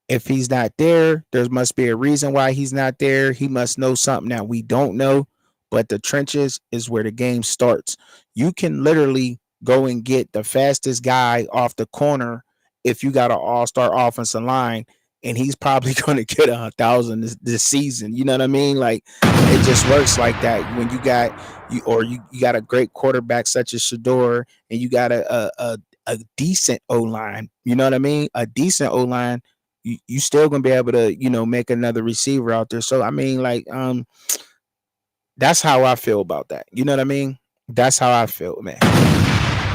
S1: if he's not there, there must be a reason why he's not there. He must know something that we don't know. But the trenches is where the game starts. You can literally go and get the fastest guy off the corner if you got an all-star offensive line, and he's probably going to get 1,000 this season. You know what I mean? Like it just works like that. When you got a great quarterback such as Shador, and you got a decent O line. You know what I mean? A decent O line, you still gonna be able to make another receiver out there. So I mean, like that's how I feel about that. You know what I mean? That's how I feel, man.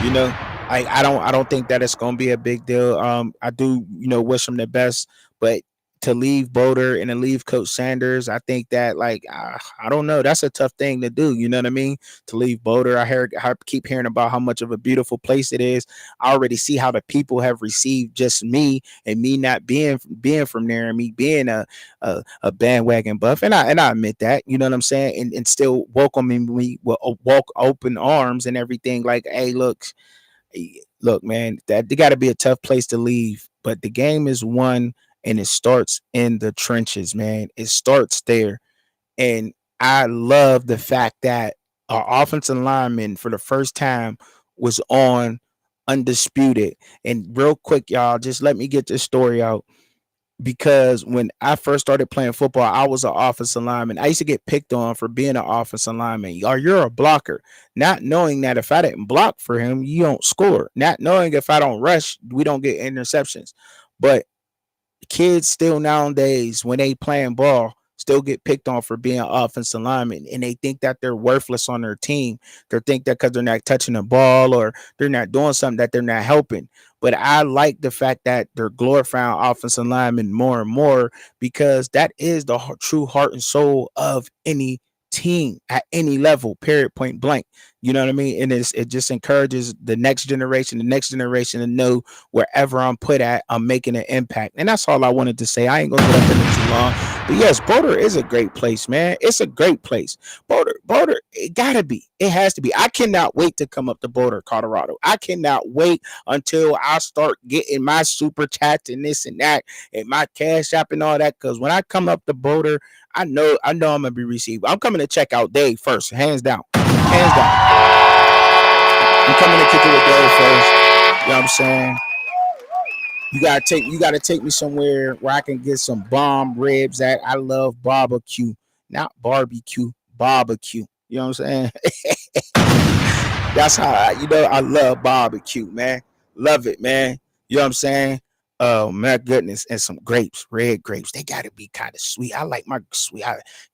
S1: You know, I don't think that it's gonna be a big deal. I do wish him the best, but to leave Boulder and to leave Coach Sanders, I think that like I don't know, that's a tough thing to do. You know what I mean? To leave Boulder, I keep hearing about how much of a beautiful place it is. I already see how the people have received just me and me not being from there and me being a bandwagon buff, and I admit that. You know what I'm saying? And still welcoming me with walk open arms and everything. Like, hey, look, man, that they got to be a tough place to leave, but the game is won and it starts in the trenches, man. It starts there. And I love the fact that our offensive lineman for the first time was on undisputed. And real quick, y'all, just let me get this story out because when I first started playing football, I was an offensive lineman. I used to get picked on for being an offensive lineman. Or you're a blocker, not knowing that if I didn't block for him, you don't score. Not knowing if I don't rush, we don't get interceptions. But kids still nowadays, when they playing ball, still get picked on for being offensive linemen, and they think that they're worthless on their team. They think that because they're not touching the ball or they're not doing something that they're not helping. But I like the fact that they're glorifying offensive linemen more and more because that is the true heart and soul of any team at any level, period, point blank. You know what I mean? And it just encourages the next generation to know wherever I'm put at, I'm making an impact. And that's all I wanted to say. I ain't gonna get up in it too long. But yes, Boulder is a great place, man. It's a great place. Boulder, it gotta be. It has to be. I cannot wait to come up to Boulder, Colorado. I cannot wait until I start getting my super chats and this and that and my cash app and all that. Cause when I come up to Boulder, I know I'm gonna be received. I'm coming to check out Dave first, hands down. Hands down. I'm coming to kick it with Dave first. You know what I'm saying? You gotta take me somewhere where I can get some bomb ribs at. I love barbecue. Not barbecue, barbecue. You know what I'm saying? That's how I love barbecue, man. Love it, man. You know what I'm saying? Oh my goodness, and some grapes, red grapes. They gotta be kind of sweet. I like my sweet.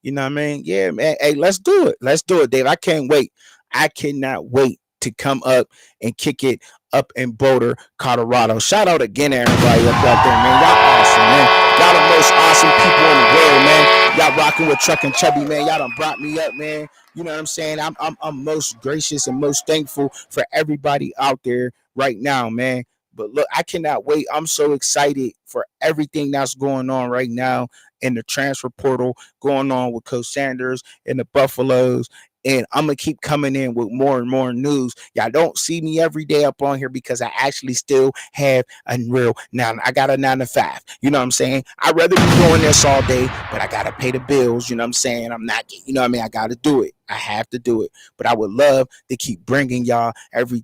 S1: You know what I mean? Yeah, man. Hey, let's do it. Let's do it, Dave. I can't wait. I cannot wait to come up and kick it up in Boulder, Colorado. Shout out again to everybody up out there, man. Y'all awesome, man. Y'all the most awesome people in the world, man. Y'all rocking with Truckin Chubbzy, man. Y'all done brought me up, man. You know what I'm saying? I'm most gracious and most thankful for everybody out there right now, man. But look, I cannot wait. I'm so excited for everything that's going on right now in the transfer portal, going on with Coach Sanders and the Buffaloes. And I'm gonna keep coming in with more and more news. Y'all don't see me every day up on here because I actually still have a real now. I got a 9 to 5. You know what I'm saying? I'd rather be doing this all day, but I gotta pay the bills. You know what I'm saying? I'm not. You know what I mean? I gotta do it. I have to do it. But I would love to keep bringing y'all every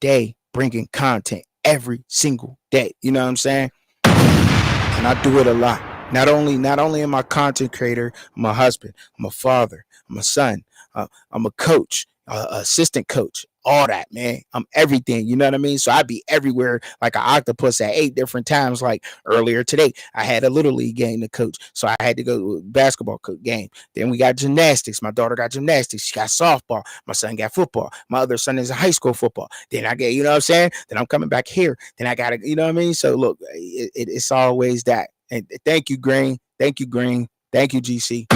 S1: day, bringing content every single day. You know what I'm saying? And I do it a lot. Not only am I a content creator, I'm a husband, I'm a father, I'm a son, I'm a coach. assistant coach, all that, man. I'm everything, you know what I mean? So I be everywhere like an octopus at 8 different times. Like earlier today, I had a little league game to coach, so I had to go to a basketball game. Then we got gymnastics. My daughter got gymnastics. She got softball. My son got football. My other son is in high school football. Then I get, you know what I'm saying? Then I'm coming back here. Then I got to, you know what I mean? So look, it's always that. And thank you, Green. Thank you, Green. Thank you, GC.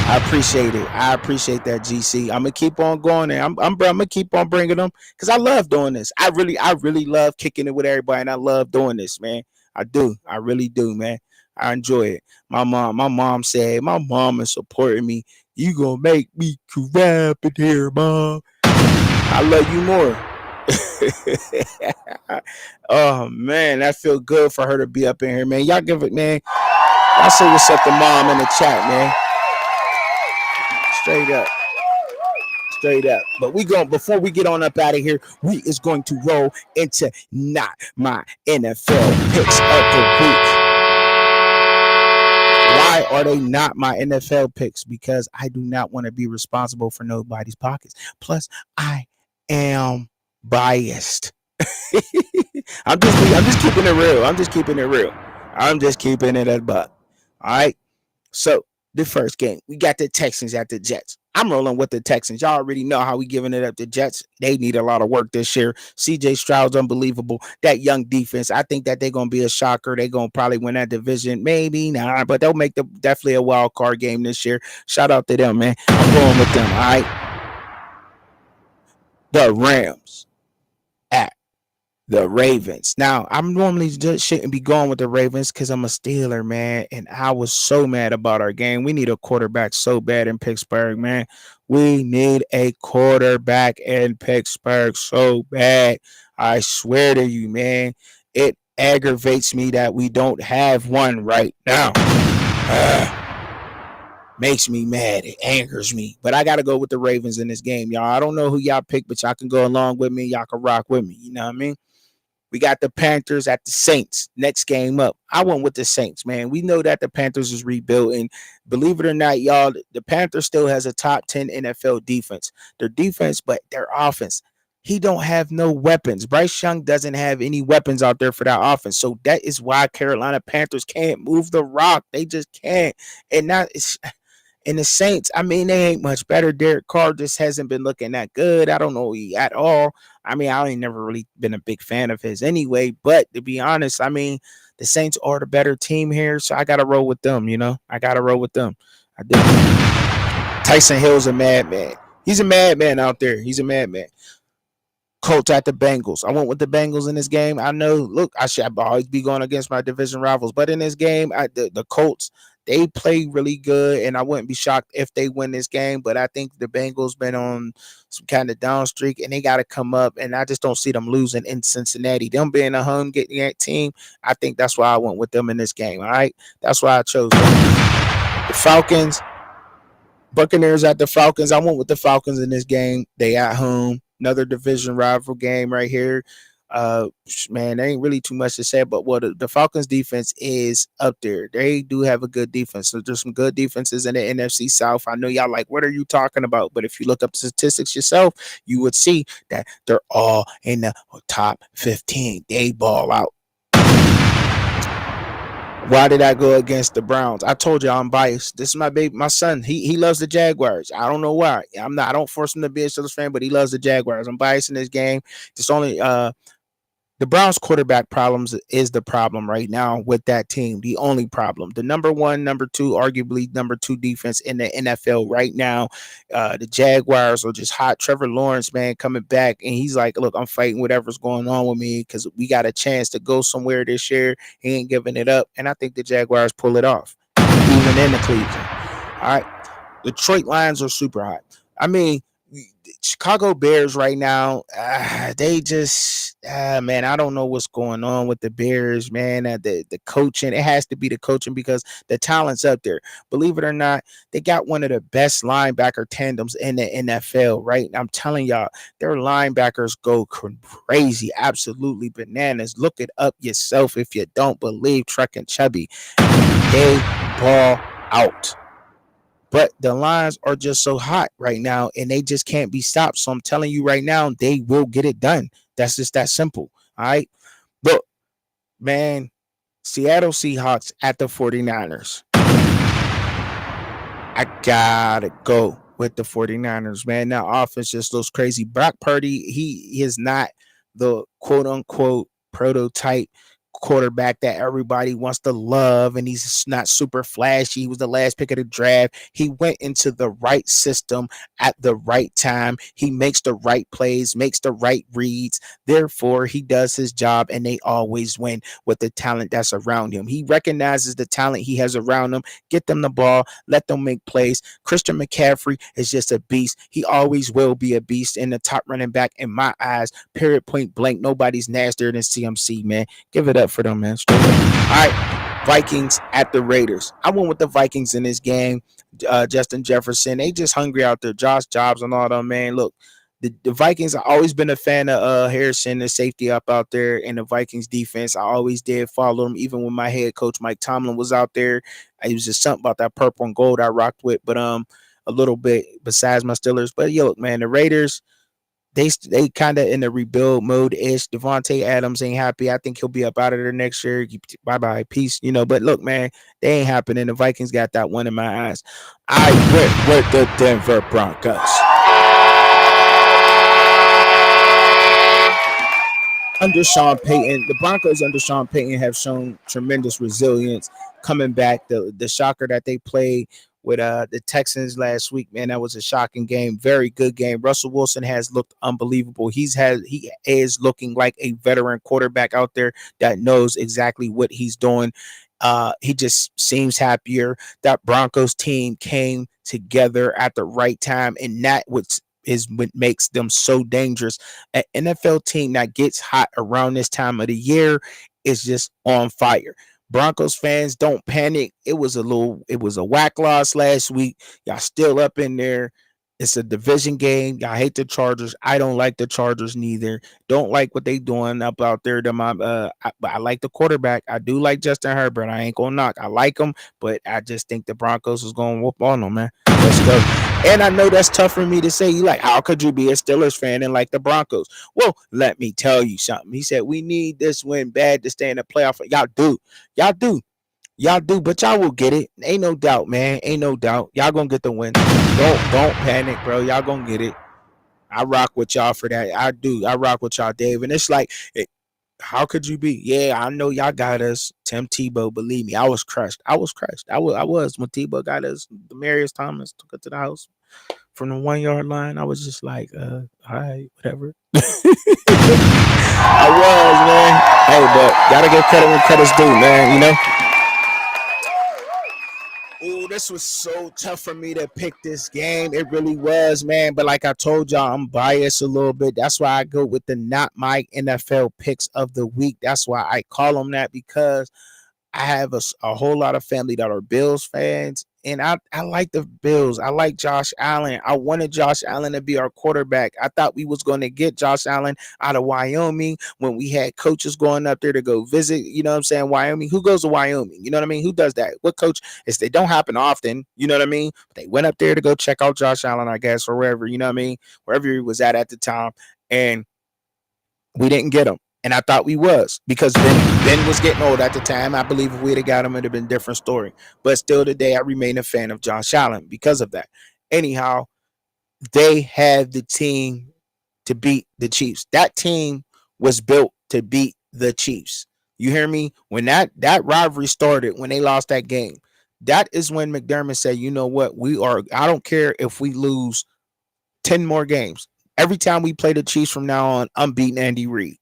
S1: I appreciate it. I appreciate that, GC. I'm gonna keep on going, and I'm gonna keep on bringing them because I love doing this. I really love kicking it with everybody, and I love doing this, man. I do. I really do, man. I enjoy it. My mom said, my mom is supporting me. You gonna make me crap in here, mom. I love you more. Oh man, that feel good for her to be up in here, man. Y'all give it, man. Y'all say what's up to mom in the chat, man. Straight up. Straight up. But we going before we get on up out of here, we is going to roll into not my NFL picks of the week. Why are they not my NFL picks? Because I do not want to be responsible for nobody's pockets. Plus, I am biased. I'm just keeping it real. I'm just keeping it a buck. All right. So the first game, we got the Texans at the Jets. I'm rolling with the Texans. Y'all already know how we giving it up to Jets. They need a lot of work this year. CJ Stroud's unbelievable. That young defense, I think that they're going to be a shocker. They're going to probably win that division. Maybe not, but they'll make definitely a wild card game this year. Shout out to them, man. I'm going with them, all right? The Rams at the Ravens. Now, I'm normally just shouldn't be going with the Ravens because I'm a Steeler, man. And I was so mad about our game. We need a quarterback so bad in Pittsburgh, man. We need a quarterback in Pittsburgh so bad. I swear to you, man. It aggravates me that we don't have one right now. Makes me mad. It angers me. But I got to go with the Ravens in this game, y'all. I don't know who y'all pick, but y'all can go along with me. Y'all can rock with me. You know what I mean? We got the Panthers at the Saints. Next game up. I went with the Saints, man. We know that the Panthers is rebuilding. Believe it or not, y'all, the Panthers still has a top 10 NFL defense. Their defense, but their offense. He don't have no weapons. Bryce Young doesn't have any weapons out there for that offense. So that is why Carolina Panthers can't move the rock. They just can't. And that is... And the Saints, I mean, they ain't much better. Derek Carr just hasn't been looking that good. I don't know at all. I mean, I ain't never really been a big fan of his anyway. But to be honest, I mean, the Saints are the better team here, so I got to roll with them, you know? I got to roll with them. I did. Tyson Hill's a madman. He's a madman out there. He's a madman. Colts at the Bengals. I went with the Bengals in this game. I know, look, I should always be going against my division rivals, but in this game, the Colts, they play really good, and I wouldn't be shocked if they win this game, but I think the Bengals been on some kind of down streak, and they got to come up, and I just don't see them losing in Cincinnati. Them being a home getting that team, I think that's why I went with them in this game, all right? That's why I chose them. The Falcons, Buccaneers at the Falcons. I went with the Falcons in this game. They at home. Another division rival game right here. Man, there ain't really too much to say, but what the Falcons defense is up there. They do have a good defense. So there's some good defenses in the NFC South. I know y'all like, what are you talking about? But if you look up the statistics yourself, you would see that they're all in the top 15. They ball out. Why did I go against the Browns? I told you I'm biased. This is my baby, my son. He loves the Jaguars. I don't know why. I don't force him to be a Steelers fan, but he loves the Jaguars. I'm biased in this game. It's only the Browns quarterback problems is the problem right now with that team. The only problem. The number one, number two, arguably number two defense in the NFL right now. The Jaguars are just hot. Trevor Lawrence, man, coming back. And he's like, look, I'm fighting whatever's going on with me because we got a chance to go somewhere this year. He ain't giving it up. And I think the Jaguars pull it off, even in the Cleveland. All right. Detroit Lions are super hot. I mean, Chicago Bears right now, they just, man, I don't know what's going on with the Bears, man. The coaching, it has to be the coaching because the talent's up there. Believe it or not, they got one of the best linebacker tandems in the NFL, right? I'm telling y'all, their linebackers go crazy, absolutely bananas. Look it up yourself if you don't believe. Truckin Chubbzy, they ball out. But the Lions are just so hot right now, and they just can't be stopped. So I'm telling you right now, they will get it done. That's just that simple. All right. Look, man, Seattle Seahawks at the 49ers. I gotta go with the 49ers, man. That offense just looks crazy. Brock Purdy, he is not the quote unquote prototype quarterback that everybody wants to love, and he's not super flashy. He was the last pick of the draft. He went into the right system at the right time. He makes the right plays, makes the right reads. Therefore, he does his job, and they always win with the talent that's around him. He recognizes the talent he has around him, get them the ball, let them make plays. Christian McCaffrey is just a beast. He always will be a beast in the top running back in my eyes. Period, point blank. Nobody's nastier than CMC, man. Give it up for them, man. Straight up. All right. Vikings at the Raiders. I went with the Vikings in this game. Justin Jefferson. They just hungry out there. Josh Jobs and all them, man. Look, the Vikings, I've always been a fan of Harrison, the safety up out there, and the Vikings defense. I always did follow them, even when my head coach Mike Tomlin was out there. It was just something about that purple and gold I rocked with, but a little bit besides my Steelers. But yo, look, man, the Raiders, they kind of in the rebuild mode ish. Devontae Adams ain't happy. I think he'll be up out of there next year. Bye bye, peace. But look, man, they ain't happening. The Vikings got that one in my eyes. I went with the Denver Broncos. Under Sean Payton, the Broncos under Sean Payton have shown tremendous resilience coming back. The shocker that they played with the Texans last week, man, that was a shocking game. Very good game. Russell Wilson has looked unbelievable. He is looking like a veteran quarterback out there that knows exactly what he's doing. He just seems happier. That Broncos team came together at the right time, and that is what makes them so dangerous. An NFL team that gets hot around this time of the year is just on fire. Broncos fans, don't panic. It was a whack loss last week. Y'all still up in there. It's a division game. Y'all hate the Chargers. I don't like the Chargers neither. Don't like what they doing up out there. I like the quarterback. I do like Justin Herbert. I ain't gonna knock. I like him, but I just think the Broncos is gonna whoop on them, man. Let's go. And I know that's tough for me to say. You like, how could you be a Steelers fan and like the Broncos? Well, let me tell you something. He said we need this win bad to stay in the playoff. Y'all do, but y'all will get it. Ain't no doubt, man. Ain't no doubt. Y'all gonna get the win. Don't panic, bro. Y'all gonna get it. I rock with y'all for that. I do. I rock with y'all, Dave. And it's like, how could you be? Yeah, I know y'all got us. Tim Tebow, believe me, I was crushed. I was when Tebow got us. Demarius Thomas took it to the house from the 1 yard line. I was just like, all right, whatever. I was, man. Hey, but gotta give credit when credit's due, man. Oh, this was so tough for me to pick this game. It really was, man. But like I told y'all, I'm biased a little bit. That's why I go with the not my NFL picks of the week. That's why I call them that, because I have a whole lot of family that are Bills fans, and I like the Bills. I like Josh Allen. I wanted Josh Allen to be our quarterback. I thought we was going to get Josh Allen out of Wyoming when we had coaches going up there to go visit, Wyoming. Who goes to Wyoming? You know what I mean? Who does that? What coach? They don't happen often, you know what I mean? But they went up there to go check out Josh Allen, I guess, or wherever, you know what I mean? Wherever he was at the time. And we didn't get him. And I thought we was, because Ben was getting old at the time. I believe if we'd have got him, it'd have been a different story. But still today, I remain a fan of Josh Allen because of that. Anyhow, they had the team to beat the Chiefs. That team was built to beat the Chiefs. You hear me? When that rivalry started, when they lost that game, that is when McDermott said, you know what? I don't care if we lose 10 more games. Every time we play the Chiefs from now on, I'm beating Andy Reid.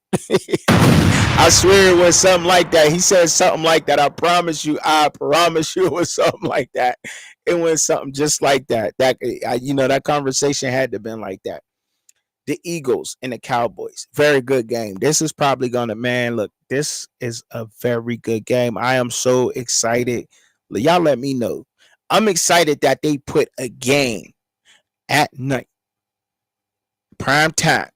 S1: I swear it was something like that. He said something like that. I promise you it was something like that. It was something just like that. That conversation had to have been like that. The Eagles and the Cowboys. Very good game. This is probably this is a very good game. I am so excited. Y'all let me know. I'm excited that they put a game at night, prime time,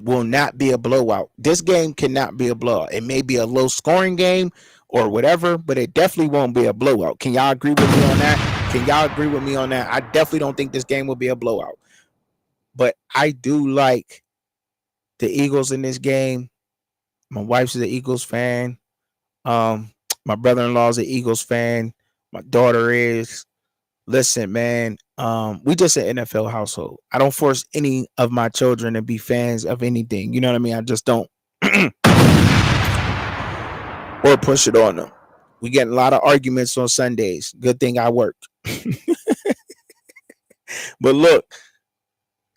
S1: will not be a blowout. This game cannot be a blowout. It may be a low scoring game or whatever, but it definitely won't be a blowout. Can y'all agree with me on that? Can y'all agree with me on that? I definitely don't think this game will be a blowout. But I do like the Eagles in this game. My wife's an Eagles fan. My brother-in-law is an Eagles fan. My daughter is. Listen, man, we just an NFL household. I don't force any of my children to be fans of anything. You know what I mean? I just don't. Or push it on them. We get a lot of arguments on Sundays. Good thing I work. But look,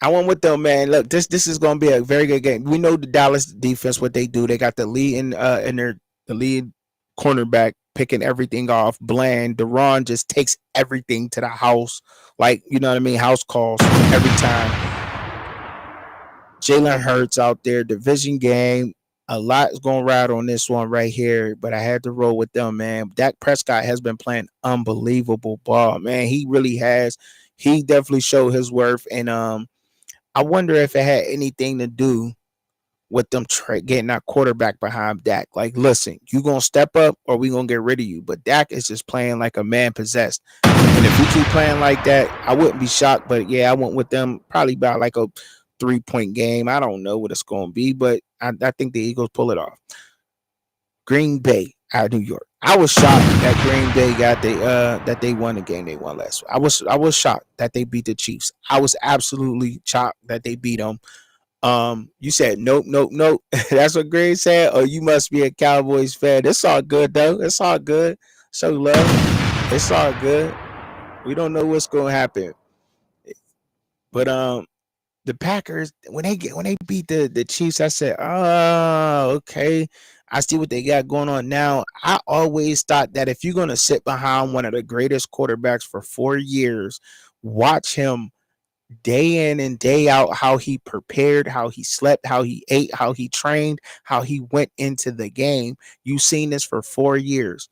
S1: I went with them, man. Look, this is gonna be a very good game. We know the Dallas defense, what they do. They got the lead in their the lead cornerback picking everything off. Bland, Deron just takes everything to the house, like you know what I mean. House calls every time. Jalen Hurts out there, division game. A lot is going to ride on this one right here, but I had to roll with them, man. Dak Prescott has been playing unbelievable ball, man. He really has. He definitely showed his worth, and I wonder if it had anything to do with them getting that quarterback behind Dak. Like, listen, you gonna step up, or we gonna get rid of you. But Dak is just playing like a man possessed, and if we keep playing like that, I wouldn't be shocked. But yeah, I went with them probably about like a 3-point game. I don't know what it's going to be, but I think the Eagles pull it off. Green Bay out of New York. I was shocked that Green Bay got that they won the game they won last week. I was shocked that they beat the Chiefs. I was absolutely shocked that they beat them. You said nope. That's what Greg said. Oh, you must be a Cowboys fan. It's all good though. It's all good. Show love. It's all good. We don't know what's going to happen, but the Packers, when they beat the Chiefs, I said, oh, okay. I see what they got going on now. I always thought that if you're going to sit behind one of the greatest quarterbacks for 4 years, watch him day in and day out, how he prepared, how he slept, how he ate, how he trained, how he went into the game. You've seen this for 4 years.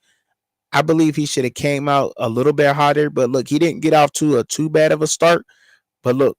S1: I believe he should have came out a little bit hotter, but look, he didn't get off to a too bad of a start. But look,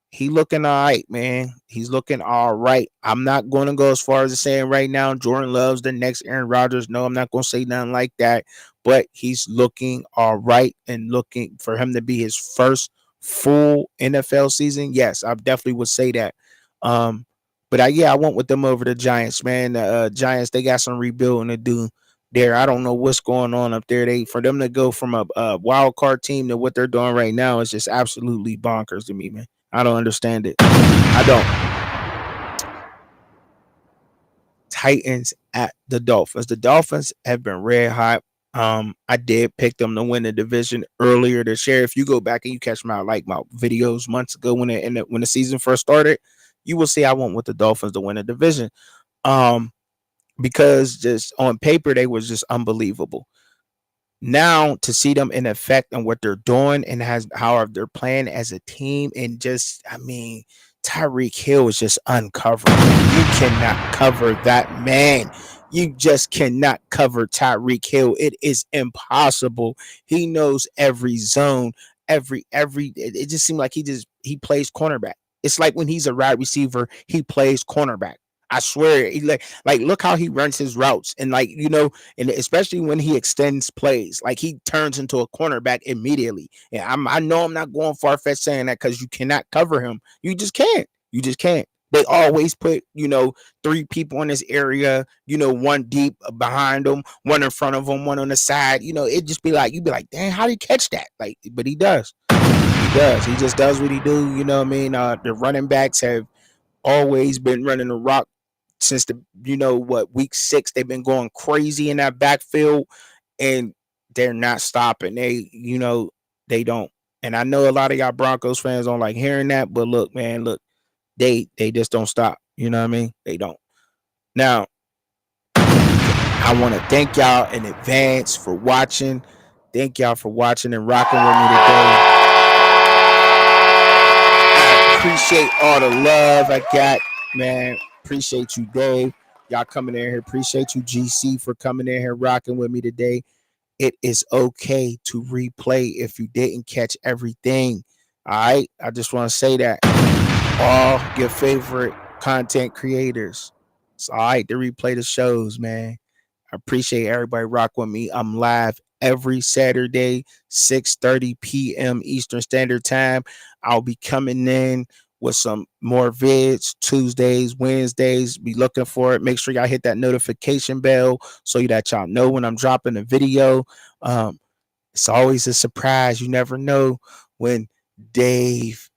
S1: he looking all right, man. He's looking all right. I'm not going to go as far as saying right now Jordan Love's the next Aaron Rodgers. No, I'm not going to say nothing like that. But he's looking all right and looking for him to be his first full NFL season. Yes, I definitely would say that. But I went with them over the Giants, man. The Giants, they got some rebuilding to do there. I don't know what's going on up there. For them to go from a wild card team to what they're doing right now is just absolutely bonkers to me, man. I don't understand it. I don't. Titans at the Dolphins. The Dolphins have been red hot. I did pick them to win the division earlier this year. If you go back and you catch my videos months ago when the season first started, you will see I went with the Dolphins to win the division. Because just on paper they was just unbelievable. Now to see them in effect and what they're doing and how they're playing as a team, and just Tyreek Hill is just uncovered. You cannot cover that man. You just cannot cover Tyreek Hill. It is impossible. He knows every zone, it just seemed like he plays cornerback. It's like when he's a wide receiver, he plays cornerback. I swear, he like look how he runs his routes, and and especially when he extends plays, like he turns into a cornerback immediately. And I know I'm not going far fetched saying that, because you cannot cover him. You just can't. You just can't. They always put 3 people in this area, one deep behind them, one in front of them, one on the side. It just be like, you'd be like, dang, how did he catch that? But he does. He does. He just does what he do. You know what I mean? The running backs have always been running the rock since week 6. They've been going crazy in that backfield, and they're not stopping. They don't. And I know a lot of y'all Broncos fans don't like hearing that, but look, man, they just don't stop. You know what I mean? They don't. Now, I want to thank y'all in advance for watching. Thank y'all for watching and rocking with me today. I appreciate all the love I got, man. Appreciate you, Dave. Y'all coming in here. Appreciate you, GC, for coming in here rocking with me today. It is okay to replay if you didn't catch everything. All right. I just want to say that. All your favorite content creators. It's all right to replay the shows, man. I appreciate everybody rock with me. I'm live every Saturday, 6:30 p.m. Eastern Standard Time. I'll be coming in with some more vids Tuesdays, Wednesdays. Be looking for it. Make sure y'all hit that notification bell so that y'all know when I'm dropping a video. It's always a surprise. You never know when Dave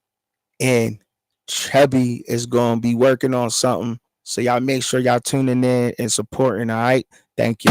S1: and Chubby is going to be working on something. So y'all make sure y'all tuning in and supporting. All right. Thank you.